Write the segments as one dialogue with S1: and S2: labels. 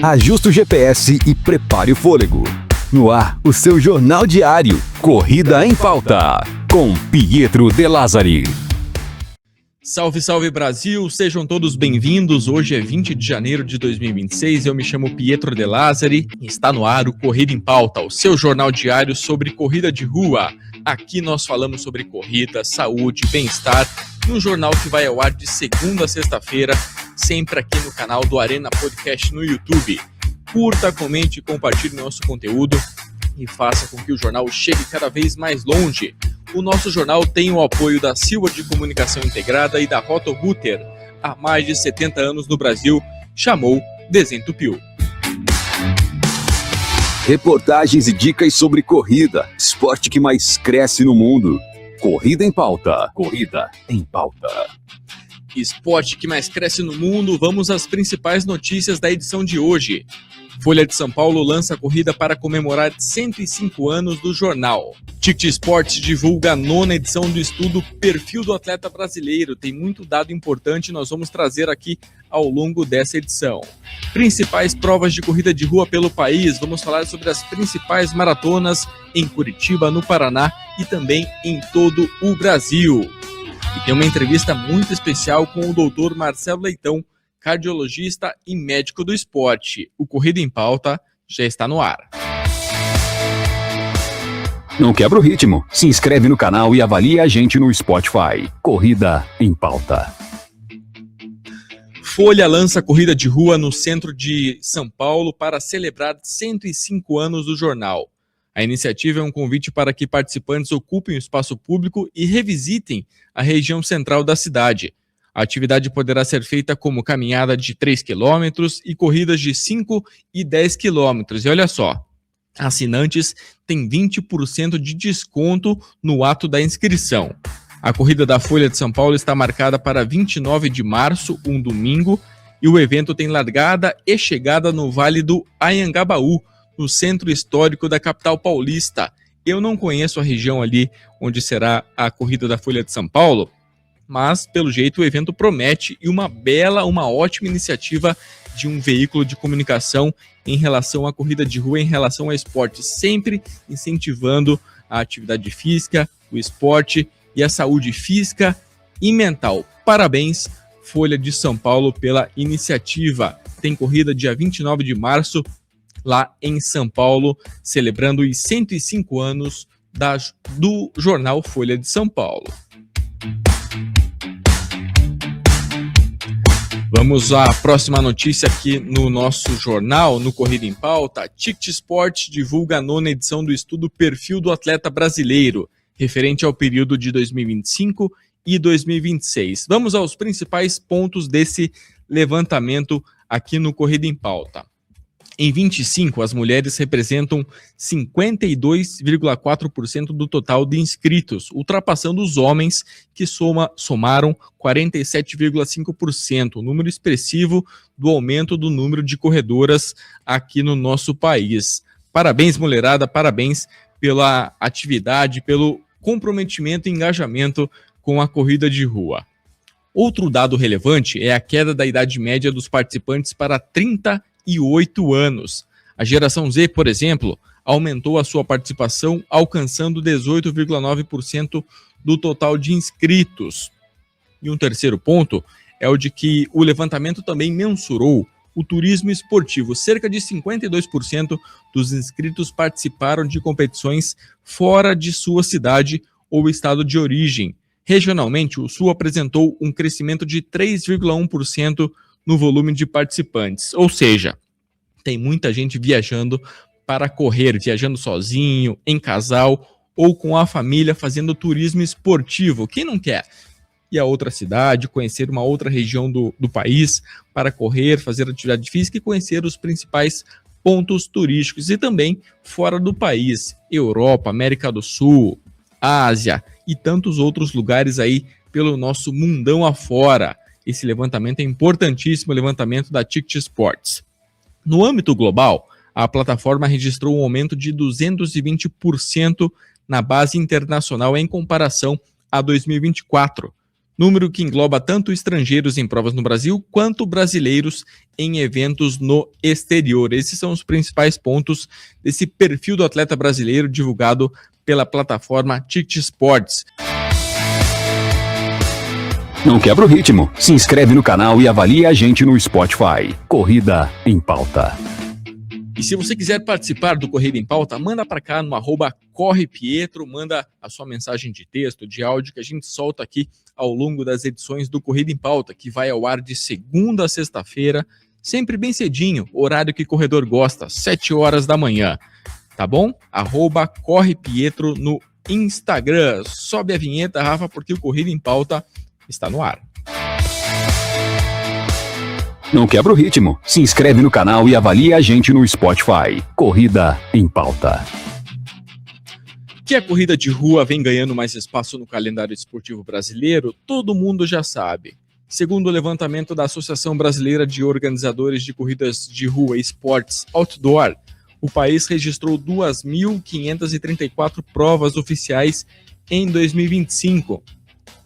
S1: Ajuste o GPS e prepare o fôlego. No ar, o seu jornal diário, Corrida em Pauta, com Pietro De Lázari.
S2: Salve, salve Brasil, sejam todos bem-vindos. Hoje é 20 de janeiro de 2026, eu me chamo Pietro De Lázari e está no ar o Corrida em Pauta, o seu jornal diário sobre corrida de rua. Aqui nós falamos sobre corrida, saúde, bem-estar, um jornal que vai ao ar de segunda a sexta-feira, sempre aqui no canal do Arena Podcast no YouTube. Curta, comente e compartilhe nosso conteúdo e faça com que o jornal chegue cada vez mais longe. O nosso jornal tem o apoio da Silva de Comunicação Integrada e da Roto Router. Há mais de 70 anos no Brasil, chamou, desentupiu.
S1: Reportagens e dicas sobre corrida, esporte que mais cresce no mundo. Corrida em Pauta. Corrida em Pauta.
S2: Esporte que mais cresce no mundo, vamos às principais notícias da edição de hoje. Folha de São Paulo lança a corrida para comemorar 105 anos do jornal. Ticket Sports divulga a 9ª edição do estudo Perfil do Atleta Brasileiro. Tem muito dado importante, nós vamos trazer aqui ao longo dessa edição. Principais provas de corrida de rua pelo país. Vamos falar sobre as principais maratonas em Curitiba, no Paraná e também em todo o Brasil. E tem uma entrevista muito especial com o Dr. Marcelo Leitão, cardiologista e médico do esporte. O Corrida em Pauta já está no ar.
S1: Não quebra o ritmo? Se inscreve no canal e avalie a gente no Spotify. Corrida em Pauta.
S2: Folha lança corrida de rua no centro de São Paulo para celebrar 105 anos do jornal. A iniciativa é um convite para que participantes ocupem o espaço público e revisitem a região central da cidade. A atividade poderá ser feita como caminhada de 3 km e corridas de 5 e 10 km. E olha só, assinantes têm 20% de desconto no ato da inscrição. A corrida da Folha de São Paulo está marcada para 29 de março, um domingo, e o evento tem largada e chegada no Vale do Anhangabaú, no centro histórico da capital paulista. Eu não conheço a região ali onde será a corrida da Folha de São Paulo, mas, pelo jeito, o evento promete e uma ótima iniciativa de um veículo de comunicação em relação à corrida de rua, em relação ao esporte, sempre incentivando a atividade física, o esporte e a saúde física e mental. Parabéns, Folha de São Paulo, pela iniciativa. Tem corrida dia 29 de março, lá em São Paulo, celebrando os 105 anos do jornal Folha de São Paulo. Vamos à próxima notícia aqui no nosso jornal, no Corrida em Pauta. Ticket Sports divulga a 9ª edição do estudo Perfil do Atleta Brasileiro, referente ao período de 2025 e 2026. Vamos aos principais pontos desse levantamento aqui no Corrida em Pauta. Em 25, as mulheres representam 52,4% do total de inscritos, ultrapassando os homens, que somaram 47,5%, um número expressivo do aumento do número de corredoras aqui no nosso país. Parabéns, mulherada, parabéns pela atividade, pelo comprometimento e engajamento com a corrida de rua. Outro dado relevante é a queda da idade média dos participantes para 38 anos. A geração Z, por exemplo, aumentou a sua participação, alcançando 18,9% do total de inscritos. E um terceiro ponto é o de que o levantamento também mensurou o turismo esportivo. Cerca de 52% dos inscritos participaram de competições fora de sua cidade ou estado de origem. Regionalmente, o Sul apresentou um crescimento de 3,1% no volume de participantes, ou seja, tem muita gente viajando para correr, viajando sozinho, em casal ou com a família, fazendo turismo esportivo. Quem não quer ir a outra cidade, conhecer uma outra região do país para correr, fazer atividade física e conhecer os principais pontos turísticos e também fora do país, Europa, América do Sul, Ásia e tantos outros lugares aí pelo nosso mundão afora. Esse levantamento é importantíssimo, o levantamento da Ticket Sports. No âmbito global, a plataforma registrou um aumento de 220% na base internacional em comparação a 2024. número que engloba tanto estrangeiros em provas no Brasil quanto brasileiros em eventos no exterior. Esses são os principais pontos desse perfil do atleta brasileiro divulgado pela plataforma Ticket Sports.
S1: Não quebra o ritmo? Se inscreve no canal e avalie a gente no Spotify. Corrida em Pauta.
S2: E se você quiser participar do Corrida em Pauta, manda para cá no @correpietro, manda a sua mensagem de texto, de áudio, que a gente solta aqui ao longo das edições do Corrida em Pauta, que vai ao ar de segunda a sexta-feira, sempre bem cedinho, horário que o corredor gosta, 7 horas da manhã. Tá bom? @correpietro no Instagram. Sobe a vinheta, Rafa, porque o Corrida em Pauta está no ar.
S1: Não quebra o ritmo? Se inscreve no canal e avalie a gente no Spotify. Corrida em Pauta.
S2: Que a corrida de rua vem ganhando mais espaço no calendário esportivo brasileiro, todo mundo já sabe. Segundo o levantamento da Associação Brasileira de Organizadores de Corridas de Rua e Esportes Outdoor, o país registrou 2.534 provas oficiais em 2025.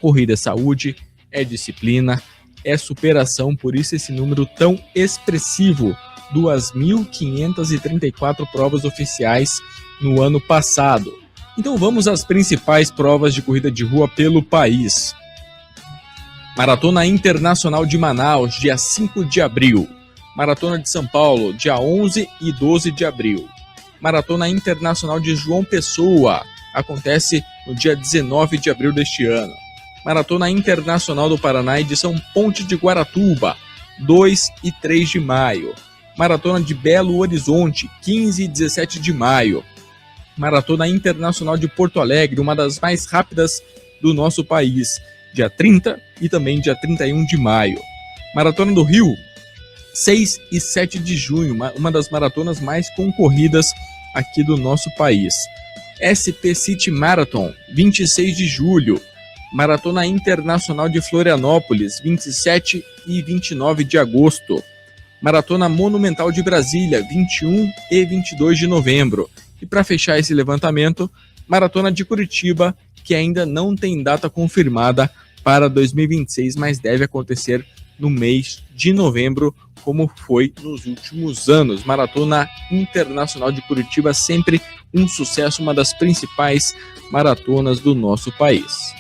S2: Corrida é saúde, é disciplina, é superação, por isso esse número tão expressivo, 2.534 provas oficiais no ano passado. Então vamos às principais provas de corrida de rua pelo país. Maratona Internacional de Manaus, dia 5 de abril. Maratona de São Paulo, dia 11 e 12 de abril. Maratona Internacional de João Pessoa, acontece no dia 19 de abril deste ano. Maratona Internacional do Paraná e de São Ponte de Guaratuba, 2 e 3 de maio. Maratona de Belo Horizonte, 15 e 17 de maio. Maratona Internacional de Porto Alegre, uma das mais rápidas do nosso país, dia 30 e também dia 31 de maio. Maratona do Rio, 6 e 7 de junho, uma das maratonas mais concorridas aqui do nosso país. SP City Marathon, 26 de julho. Maratona Internacional de Florianópolis, 27 e 29 de agosto. Maratona Monumental de Brasília, 21 e 22 de novembro. E para fechar esse levantamento, Maratona de Curitiba, que ainda não tem data confirmada para 2026, mas deve acontecer no mês de novembro, como foi nos últimos anos. Maratona Internacional de Curitiba, sempre um sucesso, uma das principais maratonas do nosso país.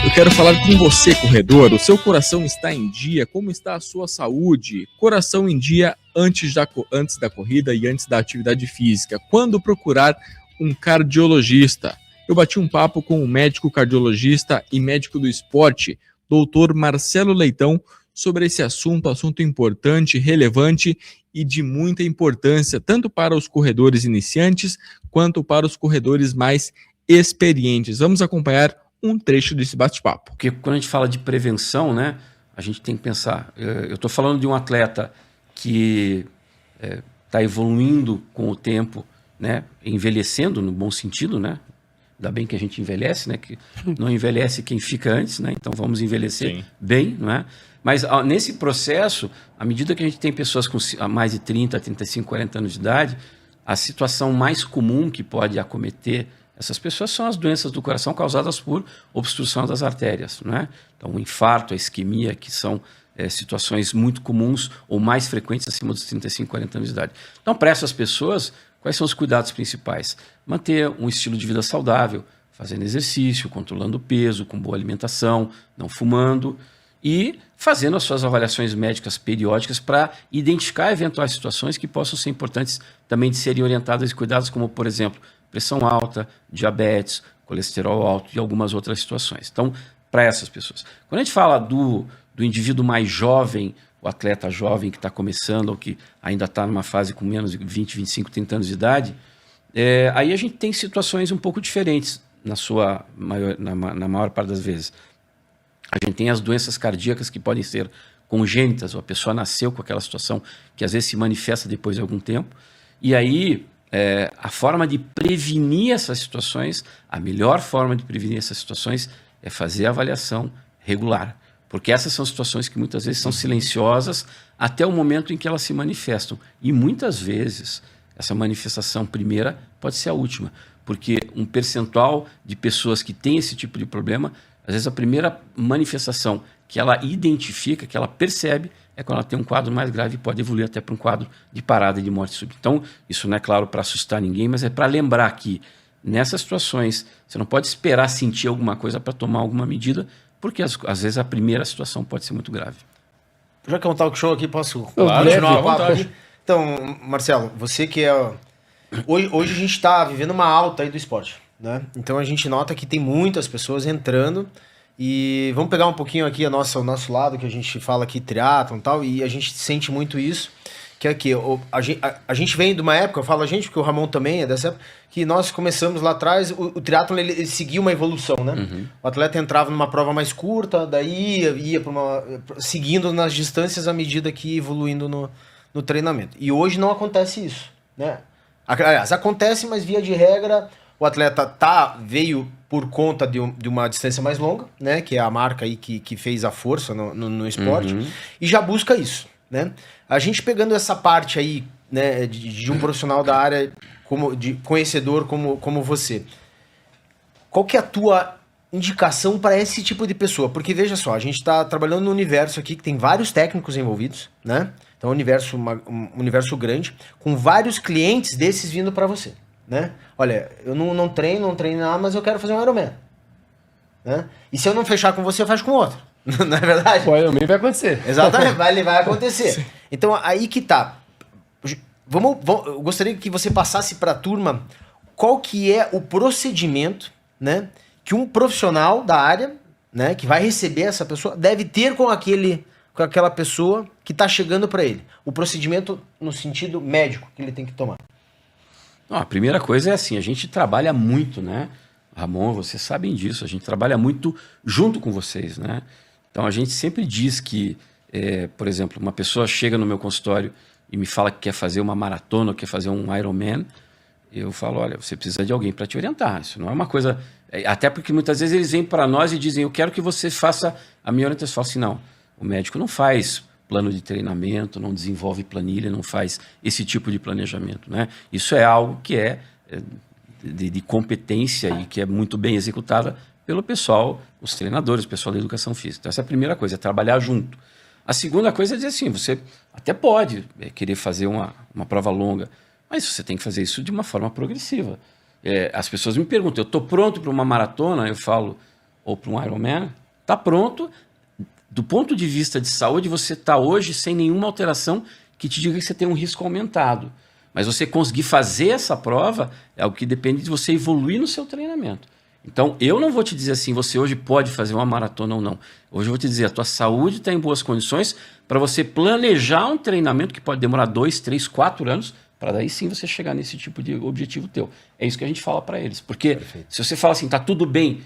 S2: Eu quero falar com você, corredor. O seu coração está em dia? Como está a sua saúde? Coração em dia antes da corrida e antes da atividade física. Quando procurar um cardiologista? Eu bati um papo com um médico cardiologista e médico do esporte, Dr. Marcelo Leitão, sobre esse assunto importante, relevante e de muita importância, tanto para os corredores iniciantes, quanto para os corredores mais experientes. Vamos acompanhar um trecho desse bate-papo.
S3: Porque quando a gente fala de prevenção, né, a gente tem que pensar, eu estou falando de um atleta que está evoluindo com o tempo, né, envelhecendo no bom sentido, né? Ainda bem que a gente envelhece, né? Que não envelhece quem fica antes, né? Então vamos envelhecer Sim. bem, não é? Mas nesse processo, à medida que a gente tem pessoas com mais de 30, 35, 40 anos de idade, a situação mais comum que pode acometer essas pessoas são as doenças do coração causadas por obstrução das artérias, não é? Então o infarto, a isquemia, que são situações muito comuns ou mais frequentes acima dos 35, 40 anos de idade. Então para essas pessoas, quais são os cuidados principais? Manter um estilo de vida saudável, fazendo exercício, controlando o peso, com boa alimentação, não fumando e fazendo as suas avaliações médicas periódicas para identificar eventuais situações que possam ser importantes também de serem orientadas e cuidadas, como, por exemplo, pressão alta, diabetes, colesterol alto e algumas outras situações. Então, para essas pessoas. Quando a gente fala do indivíduo mais jovem, o atleta jovem que está começando ou que ainda está numa fase com menos de 20, 25, 30 anos de idade, aí a gente tem situações um pouco diferentes na maior parte das vezes. A gente tem as doenças cardíacas que podem ser congênitas, ou a pessoa nasceu com aquela situação que às vezes se manifesta depois de algum tempo, e aí a forma de prevenir essas situações, a melhor forma de prevenir essas situações é fazer a avaliação regular. Porque essas são situações que muitas vezes são silenciosas até o momento em que elas se manifestam. E muitas vezes essa manifestação primeira pode ser a última, porque um percentual de pessoas que têm esse tipo de problema, às vezes a primeira manifestação que ela identifica, que ela percebe, é quando ela tem um quadro mais grave e pode evoluir até para um quadro de parada e de morte súbita. Então, isso não é claro para assustar ninguém, mas é para lembrar que nessas situações você não pode esperar sentir alguma coisa para tomar alguma medida, porque às vezes a primeira situação pode ser muito grave.
S4: Já que é um talk show aqui, posso
S2: Claro,
S4: continuar
S2: à
S4: o papo
S2: vontade.
S4: aqui? Então, Marcelo, você que é... Hoje a gente está vivendo uma alta aí do esporte, né? Então a gente nota que tem muitas pessoas entrando e vamos pegar um pouquinho aqui o nosso lado, que a gente fala aqui triatlon e tal, e a gente sente muito isso, que é que a gente vem de uma época, eu falo a gente porque o Ramon também é dessa época, que nós começamos lá atrás, o triatlon ele seguia uma evolução, né?
S3: Uhum.
S4: O atleta entrava numa prova mais curta, daí ia para seguindo nas distâncias à medida que ia evoluindo no treinamento. E hoje não acontece isso, né? Aliás, acontece, mas via de regra o atleta veio por conta de uma distância mais longa, né? Que é a marca aí que fez a força no esporte, e já busca isso, né? A gente pegando essa parte aí, né, de um profissional da área, de conhecedor como você, qual que é a tua indicação para esse tipo de pessoa? Porque veja só, a gente está trabalhando num universo aqui que tem vários técnicos envolvidos, né? Então é um universo grande, com vários clientes desses vindo para você, né? Olha, eu não treino nada, mas eu quero fazer um Ironman, né? E se eu não fechar com você, eu fecho com outro. Não é verdade?
S5: O Ironman vai acontecer.
S4: Exatamente, vai acontecer. Então aí que tá. Eu gostaria que você passasse para a turma qual que é o procedimento, né, que um profissional da área, né, que vai receber essa pessoa, deve ter com aquela pessoa que está chegando para ele. O procedimento no sentido médico que ele tem que tomar.
S3: Não, a primeira coisa é assim, a gente trabalha muito, né? Ramon, vocês sabem disso, a gente trabalha muito junto com vocês, né? Então a gente sempre diz que, por exemplo, uma pessoa chega no meu consultório e me fala que quer fazer uma maratona ou quer fazer um Ironman, eu falo, olha, você precisa de alguém para te orientar. Isso não é uma coisa... Até porque muitas vezes eles vêm para nós e dizem, eu quero que você faça a minha orientação. Eu falo assim, não, o médico não faz plano de treinamento, não desenvolve planilha, não faz esse tipo de planejamento, né? Isso é algo que é de competência e que é muito bem executada pelo pessoal, os treinadores, o pessoal da educação física. Então essa é a primeira coisa, é trabalhar junto. A segunda coisa é dizer assim, você até pode querer fazer uma prova longa, mas você tem que fazer isso de uma forma progressiva. As pessoas me perguntam, eu estou pronto para uma maratona? Eu falo, ou para um Ironman? Está pronto. Do ponto de vista de saúde, você está hoje sem nenhuma alteração que te diga que você tem um risco aumentado. Mas você conseguir fazer essa prova é algo que depende de você evoluir no seu treinamento. Então, eu não vou te dizer assim, você hoje pode fazer uma maratona ou não. Hoje eu vou te dizer, a tua saúde está em boas condições para você planejar um treinamento que pode demorar 2, 3, 4 anos, para daí sim você chegar nesse tipo de objetivo teu. É isso que a gente fala para eles. Porque se você fala assim, tá tudo bem,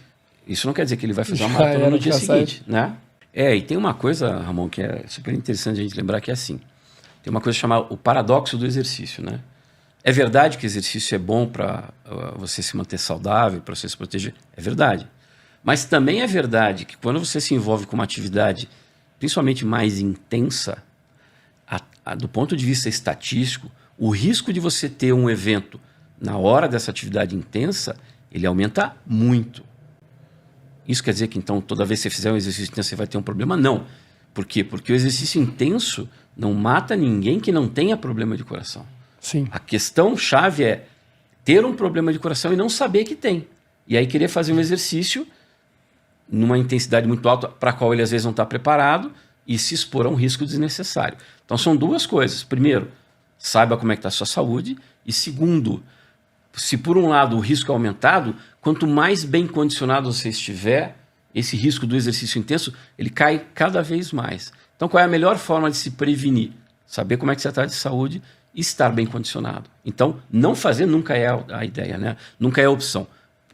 S3: isso não quer dizer que ele vai fazer uma maratona no dia seguinte, né? E tem uma coisa, Ramon, que é super interessante a gente lembrar, que é assim. Tem uma coisa chamada o paradoxo do exercício, né? É verdade que exercício é bom para você se manter saudável, para você se proteger? É verdade. Mas também é verdade que quando você se envolve com uma atividade, principalmente mais intensa, do ponto de vista estatístico, o risco de você ter um evento na hora dessa atividade intensa, ele aumenta muito. Isso quer dizer que, então, toda vez que você fizer um exercício intenso, você vai ter um problema? Não. Por quê? Porque o exercício intenso não mata ninguém que não tenha problema de coração.
S5: Sim.
S3: A questão chave é ter um problema de coração e não saber que tem. E aí querer fazer um exercício numa intensidade muito alta para a qual ele às vezes não está preparado e se expor a um risco desnecessário. Então são duas coisas. Primeiro, saiba como é que está a sua saúde. E segundo, se por um lado o risco é aumentado, quanto mais bem condicionado você estiver, esse risco do exercício intenso, ele cai cada vez mais. Então qual é a melhor forma de se prevenir? Saber como é que você está de saúde e estar bem condicionado. Então, não fazer nunca é a ideia, né? Nunca é a opção.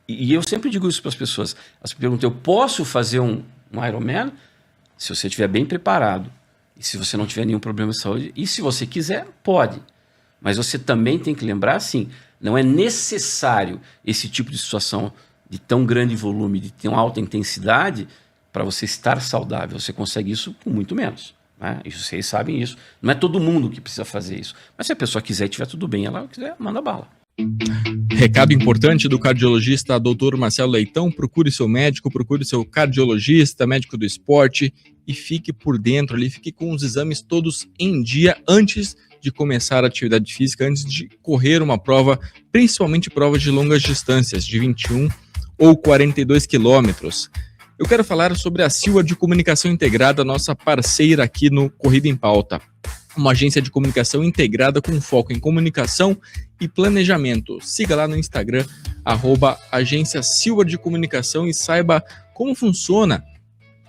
S3: E eu sempre digo isso para as pessoas. Elas me perguntam, eu posso fazer um Ironman? Se você estiver bem preparado e se você não tiver nenhum problema de saúde, e se você quiser, pode. Mas você também tem que lembrar, assim, não é necessário esse tipo de situação de tão grande volume, de tão alta intensidade, para você estar saudável. Você consegue isso com muito menos. né? E vocês sabem isso. Não é todo mundo que precisa fazer isso. Mas se a pessoa quiser e tiver tudo bem, ela quiser, manda bala.
S2: Recado importante do cardiologista Dr. Marcelo Leitão: procure seu médico, procure seu cardiologista, médico do esporte, e fique por dentro ali, fique com os exames todos em dia antes de começar a atividade física, antes de correr uma prova, principalmente provas de longas distâncias, de 21 ou 42 quilômetros. Eu quero falar sobre a Silva de Comunicação Integrada, nossa parceira aqui no Corrida em Pauta. Uma agência de comunicação integrada com foco em comunicação e planejamento. Siga lá no Instagram, @agência Silva de Comunicação, e saiba como funciona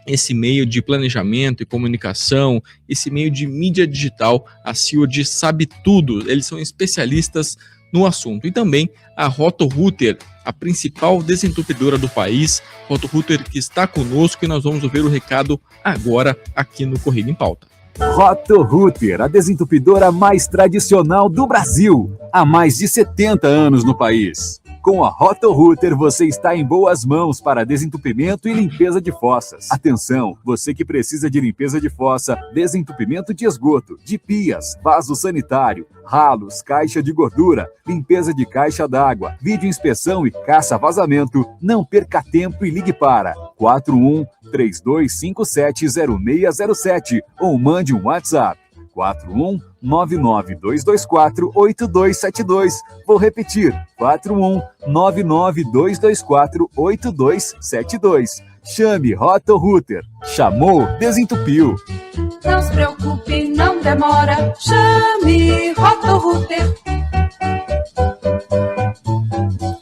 S2: esse meio de planejamento e comunicação, esse meio de mídia digital. A Silva sabe tudo, eles são especialistas no assunto. E também a Roto-Rooter, a principal desentupidora do país. Roto-Rooter que está conosco, e nós vamos ouvir o recado agora aqui no Corrida em Pauta.
S1: Roto-Rooter, a desentupidora mais tradicional do Brasil, há mais de 70 anos no país. Com a Roto-Rooter você está em boas mãos para desentupimento e limpeza de fossas. Atenção, você que precisa de limpeza de fossa, desentupimento de esgoto, de pias, vaso sanitário, ralos, caixa de gordura, limpeza de caixa d'água, vídeo-inspeção e caça-vazamento, não perca tempo e ligue para 41-3257-0607 ou mande um WhatsApp 41-99224-8272. Vou repetir, 41-99224-8272. Chame Roto-Rooter. Chamou, desentupiu.
S5: Não se preocupe, não demora. Chame Roto-Rooter.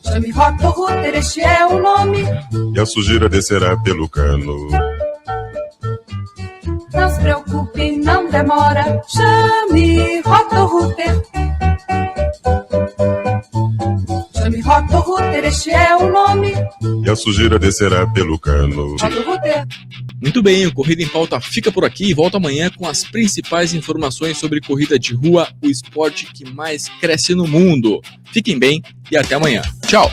S5: Chame Roto-Rooter, este é o nome.
S6: E a sujeira descerá pelo cano.
S5: Não se preocupe, não demora. Chame Roto-Rooter. Chame Roto-Rooter, este é o nome.
S6: E a sujeira descerá pelo cano.
S5: Roto-Rooter.
S2: Muito bem, o Corrida em Pauta fica por aqui e volta amanhã com as principais informações sobre corrida de rua, o esporte que mais cresce no mundo. Fiquem bem e até amanhã. Tchau!